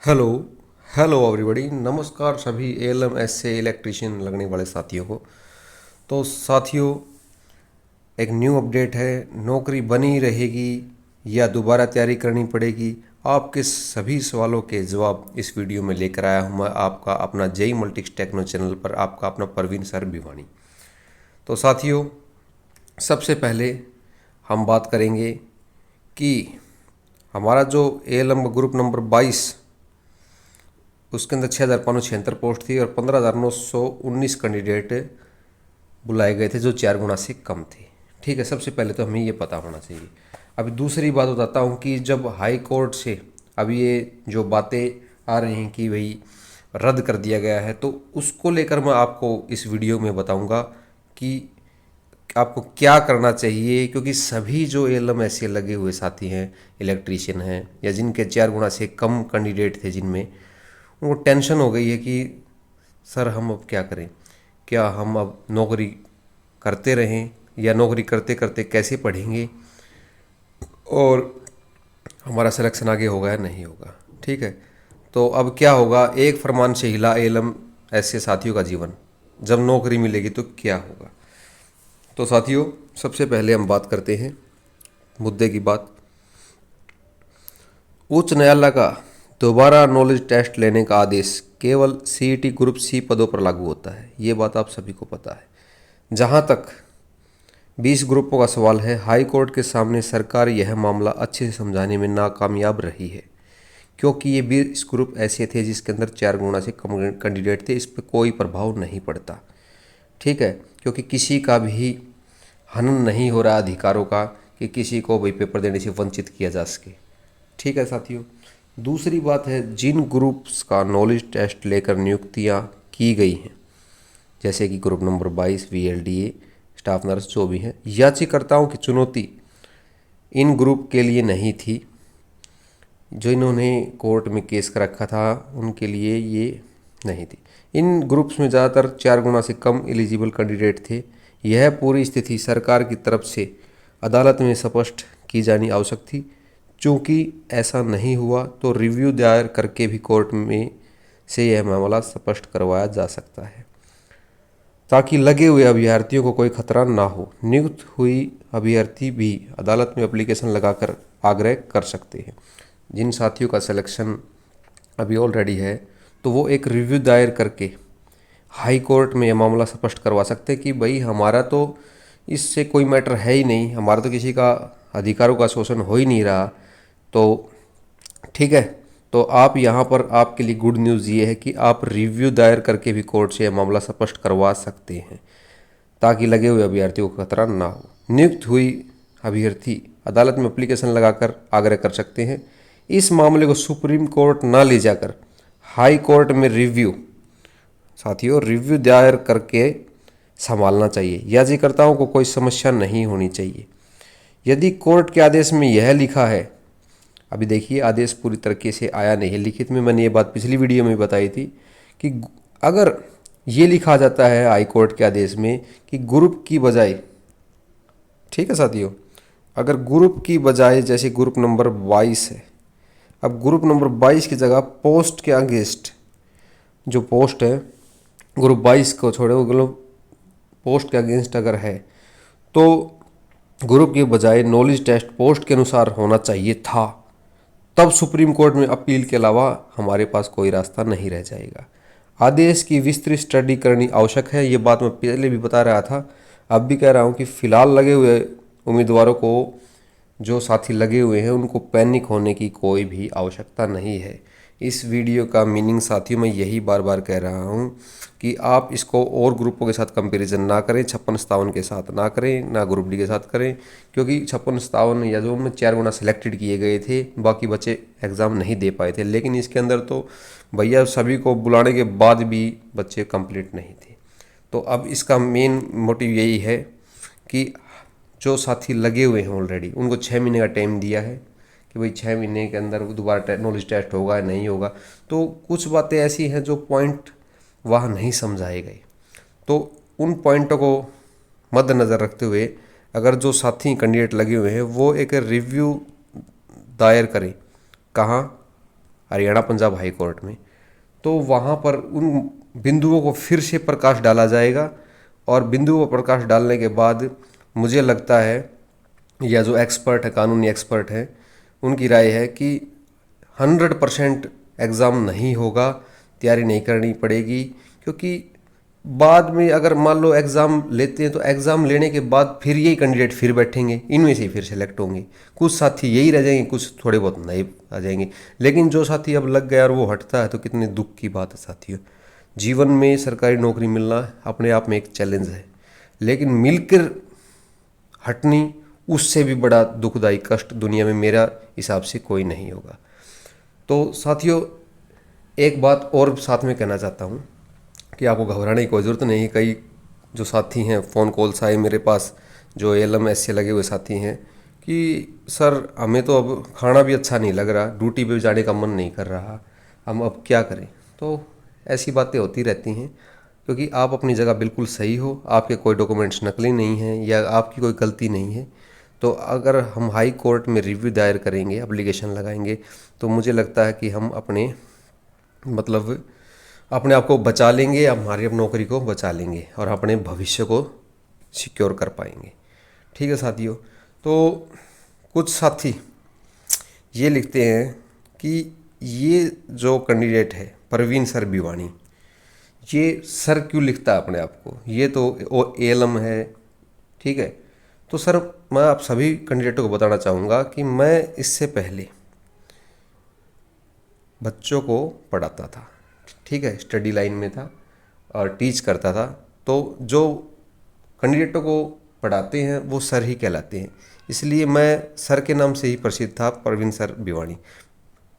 Hello hello everybody, नमस्कार सभी ALM से इलेक्ट्रिशियन लगने वाले साथियों को। तो साथियों, एक न्यू अपडेट है। नौकरी बनी रहेगी या दोबारा तैयारी करनी पड़ेगी, आपके सभी सवालों के जवाब इस वीडियो में लेकर आया हूँ मैं, आपका अपना जेई मल्टीक्स टेक्नो चैनल पर, आपका अपना परवीन सर भिवानी। तो साथियों, सबसे पहले हम बात करेंगे कि हमारा जो एएलएम ग्रुप नंबर 22, उसके अंदर 6,576 पोस्ट थी और 15,919 कैंडिडेट बुलाए गए थे जो 4 गुना से कम थे। ठीक है, सबसे पहले तो हमें ये पता होना चाहिए। अभी दूसरी बात बताता हूँ कि जब हाई कोर्ट से अभी ये जो बातें आ रही हैं कि भाई रद्द कर दिया गया है, तो उसको लेकर मैं आपको इस वीडियो में बताऊंगा कि आपको क्या करना चाहिए। क्योंकि सभी जो एएलएम ऐसे लगे हुए साथी हैं, इलेक्ट्रीशियन हैं, या जिनके 4 गुना से कम कैंडिडेट थे, जिनमें उनको टेंशन हो गई है कि सर हम अब क्या करें, क्या हम अब नौकरी करते रहें या नौकरी करते करते कैसे पढ़ेंगे और हमारा सिलेक्शन आगे होगा या नहीं होगा। ठीक है, तो अब क्या होगा, एक फरमान से हिला एएलएम ऐसे साथियों का जीवन, जब नौकरी मिलेगी तो क्या होगा। तो साथियों, सबसे पहले हम बात करते हैं मुद्दे की बात। उच्च न्यायालय का दोबारा नॉलेज टेस्ट लेने का आदेश केवल सीईटी ग्रुप सी पदों पर लागू होता है, ये बात आप सभी को पता है। जहां तक 20 ग्रुपों का सवाल है, हाई कोर्ट के सामने सरकार यह मामला अच्छे से समझाने में नाकामयाब रही है, क्योंकि ये 20 ग्रुप ऐसे थे जिसके अंदर 4 गुना से कम कैंडिडेट थे। इस पर कोई प्रभाव नहीं पड़ता। ठीक है, क्योंकि किसी का भी हनन नहीं हो रहा अधिकारों का कि किसी को भी पेपर देने से वंचित किया जा सके। ठीक है साथियों, दूसरी बात है, जिन ग्रुप्स का नॉलेज टेस्ट लेकर नियुक्तियां की गई हैं, जैसे कि ग्रुप नंबर 22 वीएलडीए स्टाफ नर्स जो भी हैं, याचिकाकर्ताओं की चुनौती इन ग्रुप के लिए नहीं थी। जो इन्होंने कोर्ट में केस कर रखा था उनके लिए ये नहीं थी। इन ग्रुप्स में ज़्यादातर 4 गुना से कम एलिजिबल कैंडिडेट थे। यह पूरी स्थिति सरकार की तरफ से अदालत में स्पष्ट की जानी आवश्यक थी। चूँकि ऐसा नहीं हुआ तो रिव्यू दायर करके भी कोर्ट में से यह मामला स्पष्ट करवाया जा सकता है, ताकि लगे हुए अभ्यर्थियों को कोई खतरा ना हो। नियुक्त हुई अभ्यर्थी भी अदालत में एप्लीकेशन लगाकर आग्रह कर सकते हैं। जिन साथियों का सिलेक्शन अभी ऑलरेडी है, तो वो एक रिव्यू दायर करके हाई कोर्ट में यह मामला स्पष्ट करवा सकते हैं कि भाई हमारा तो इससे कोई मैटर है ही नहीं, हमारा तो किसी का अधिकारों का शोषण हो ही नहीं रहा। तो ठीक है, तो आप यहाँ पर आपके लिए गुड न्यूज़ ये है कि आप रिव्यू दायर करके भी कोर्ट से यह मामला स्पष्ट करवा सकते हैं, ताकि लगे हुए अभ्यर्थियों को खतरा ना हो। नियुक्त हुई अभ्यर्थी अदालत में एप्लीकेशन लगाकर आग्रह कर सकते हैं। इस मामले को सुप्रीम कोर्ट ना ले जाकर हाई कोर्ट में रिव्यू, साथियों, रिव्यू दायर करके संभालना चाहिए। याचिकाकर्ताओं को कोई समस्या नहीं होनी चाहिए। यदि कोर्ट के आदेश में यह लिखा है, अभी देखिए आदेश पूरी तरीके से आया नहीं है लिखित में, मैंने ये बात पिछली वीडियो में बताई थी कि अगर ये लिखा जाता है हाई कोर्ट के आदेश में कि ग्रुप की बजाय, ठीक है साथियों, अगर ग्रुप की बजाय जैसे ग्रुप नंबर 22 है, अब ग्रुप नंबर 22 की जगह पोस्ट के अगेंस्ट जो पोस्ट है ग्रुप 22 को छोड़े, वो पोस्ट के अगेंस्ट अगर है, तो ग्रुप के बजाय नॉलेज टेस्ट पोस्ट के अनुसार होना चाहिए था। तब सुप्रीम कोर्ट में अपील के अलावा हमारे पास कोई रास्ता नहीं रह जाएगा। आदेश की विस्तृत स्टडी करनी आवश्यक है, ये बात मैं पहले भी बता रहा था, अब भी कह रहा हूँ कि फ़िलहाल लगे हुए उम्मीदवारों को, जो साथी लगे हुए हैं, उनको पैनिक होने की कोई भी आवश्यकता नहीं है। इस वीडियो का मीनिंग साथियों मैं यही बार बार कह रहा हूँ कि आप इसको और ग्रुपों के साथ कंपैरिजन ना करें, 56-57 के साथ ना करें, ना ग्रुप डी के साथ करें, क्योंकि 56-57 या जो उनमें 4 गुना सेलेक्टेड किए गए थे, बाकी बच्चे एग्ज़ाम नहीं दे पाए थे। लेकिन इसके अंदर तो भैया सभी को बुलाने के बाद भी बच्चे कंप्लीट नहीं थे। तो अब इसका मेन मोटिव यही है कि जो साथी लगे हुए हैं ऑलरेडी, उनको 6 महीने का टाइम दिया है कि भाई 6 महीने के अंदर दोबारा नॉलेज टेस्ट होगा या नहीं होगा। तो कुछ बातें ऐसी हैं जो पॉइंट वहाँ नहीं समझाए गए, तो उन पॉइंटों को मद्देनज़र रखते हुए अगर जो साथी कैंडिडेट लगे हुए हैं वो एक रिव्यू दायर करें, कहाँ, हरियाणा पंजाब हाई कोर्ट में, तो वहाँ पर उन बिंदुओं को फिर से प्रकाश डाला जाएगा। और बिंदुओं पर प्रकाश डालने के बाद मुझे लगता है, या जो एक्सपर्ट है, कानूनी एक्सपर्ट हैं, उनकी राय है कि 100% एग्ज़ाम नहीं होगा, तैयारी नहीं करनी पड़ेगी। क्योंकि बाद में अगर मान लो एग्ज़ाम लेते हैं तो एग्ज़ाम लेने के बाद फिर यही कैंडिडेट फिर बैठेंगे, इनमें से ही फिर सेलेक्ट होंगे। कुछ साथी यही रह जाएंगे, कुछ थोड़े बहुत नए आ जाएंगे। लेकिन जो साथी अब लग गया और वो हटता है तो कितने दुख की बात है साथियों। जीवन में सरकारी नौकरी मिलना अपने आप में एक चैलेंज है, लेकिन मिलकर हटनी उससे भी बड़ा दुखदाई कष्ट दुनिया में मेरा हिसाब से कोई नहीं होगा। तो साथियों, एक बात और साथ में कहना चाहता हूँ कि आपको घबराने की कोई ज़रूरत नहीं है। कई जो साथी हैं, फ़ोन कॉल्स आए मेरे पास, जो एलएम एस से लगे हुए साथी हैं कि सर हमें तो अब खाना भी अच्छा नहीं लग रहा, ड्यूटी पे जाने का मन नहीं कर रहा, हम अब क्या करें। तो ऐसी बातें होती रहती हैं, क्योंकि आप अपनी जगह बिल्कुल सही हो, आपके कोई डॉक्यूमेंट्स नकली नहीं हैं या आपकी कोई गलती नहीं है। तो अगर हम हाई कोर्ट में रिव्यू दायर करेंगे, एप्लीकेशन लगाएंगे, तो मुझे लगता है कि हम अपने मतलब अपने आप को बचा लेंगे, हमारी अपनी नौकरी को बचा लेंगे और अपने भविष्य को सिक्योर कर पाएंगे। ठीक है साथियों। तो कुछ साथी ये लिखते हैं कि ये जो कैंडिडेट है परवीन सर भिवानी, ये सर क्यों लिखता है अपने आप को, ये तो एलम है। ठीक है। तो सर मैं आप सभी कैंडिडेटों को बताना चाहूँगा कि मैं इससे पहले बच्चों को पढ़ाता था। ठीक है, स्टडी लाइन में था और टीच करता था। तो जो कैंडिडेटों को पढ़ाते हैं वो सर ही कहलाते हैं, इसलिए मैं सर के नाम से ही प्रसिद्ध था, परवीन सर भिवानी।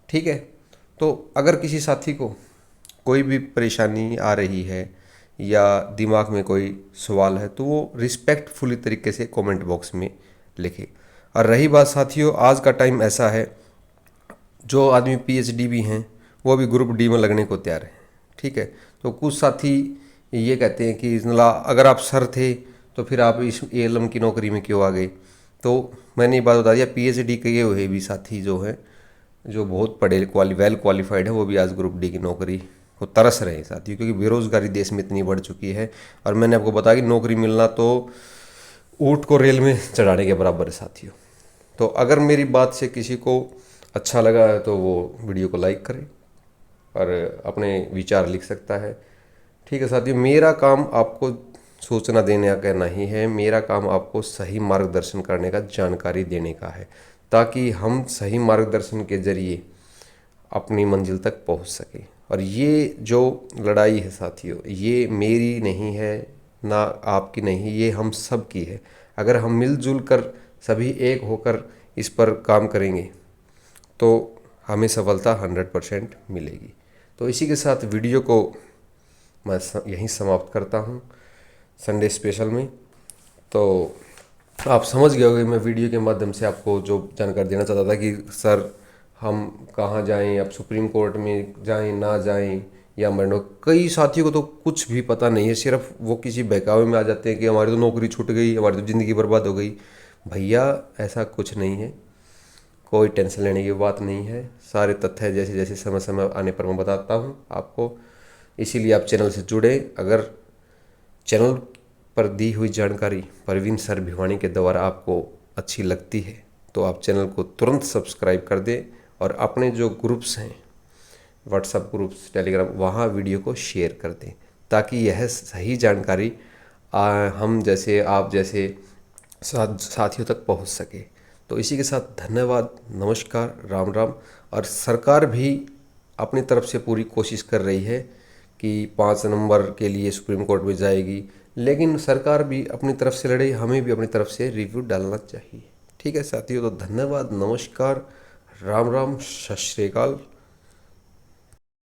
ठीक है। तो अगर किसी साथी को कोई भी परेशानी आ रही है या दिमाग में कोई सवाल है तो वो रिस्पेक्टफुली तरीके से कमेंट बॉक्स में लिखे। और रही बात साथियों, आज का टाइम ऐसा है, जो आदमी पीएचडी भी हैं वो भी ग्रुप डी में लगने को तैयार है। ठीक है। तो कुछ साथी ये कहते हैं कि अगर आप सर थे तो फिर आप इस एएलएम की नौकरी में क्यों आ गए। तो मैंने ये बात बता दिया, पीएचडी किए हुए भी साथी जो है, जो बहुत पढ़े वेल क्वालिफाइड है, वो भी आज ग्रुप डी की नौकरी को तरस रहे हैं साथियों, क्योंकि बेरोजगारी देश में इतनी बढ़ चुकी है। और मैंने आपको बताया कि नौकरी मिलना तो ऊँट को रेल में चढ़ाने के बराबर है साथियों। तो अगर मेरी बात से किसी को अच्छा लगा है तो वो वीडियो को लाइक करें और अपने विचार लिख सकता है। ठीक है साथियों, मेरा काम आपको सूचना देने का नहीं है, मेरा काम आपको सही मार्गदर्शन करने का, जानकारी देने का है, ताकि हम सही मार्गदर्शन के जरिए अपनी मंजिल तक पहुंच सके। और ये जो लड़ाई है साथियों, ये मेरी नहीं है ना आपकी नहीं, ये हम सब की है। अगर हम मिलजुल कर सभी एक होकर इस पर काम करेंगे तो हमें सफलता 100% मिलेगी। तो इसी के साथ वीडियो को मैं यहीं समाप्त करता हूँ संडे स्पेशल में। तो आप समझ गए होंगे मैं वीडियो के माध्यम से आपको जो जानकारी देना चाहता था कि सर हम कहाँ जाएं, अब सुप्रीम कोर्ट में जाएं ना जाएं या मरनो। कई साथियों को तो कुछ भी पता नहीं है, सिर्फ वो किसी बहकावे में आ जाते हैं कि हमारी तो नौकरी छूट गई, हमारी तो ज़िंदगी बर्बाद हो गई। भैया ऐसा कुछ नहीं है, कोई टेंशन लेने की बात नहीं है। सारे तथ्य जैसे जैसे समय समय आने पर मैं बताता हूँ आपको, इसीलिए आप चैनल से जुड़े। अगर चैनल पर दी हुई जानकारी परवीन सर भिवानी के द्वारा आपको अच्छी लगती है तो आप चैनल को तुरंत सब्सक्राइब कर दें और अपने जो ग्रुप्स हैं, व्हाट्सएप ग्रुप्स, टेलीग्राम, वहाँ वीडियो को शेयर कर दें, ताकि यह सही जानकारी हम जैसे आप जैसे साथियों तक पहुँच सके। तो इसी के साथ धन्यवाद, नमस्कार, राम राम। और सरकार भी अपनी तरफ से पूरी कोशिश कर रही है कि 5 नंबर के लिए सुप्रीम कोर्ट में जाएगी, लेकिन सरकार भी अपनी तरफ से लड़े, हमें भी अपनी तरफ से रिव्यू डालना चाहिए। ठीक है साथियों, तो धन्यवाद, नमस्कार, राम राम, सत श्री अकाल।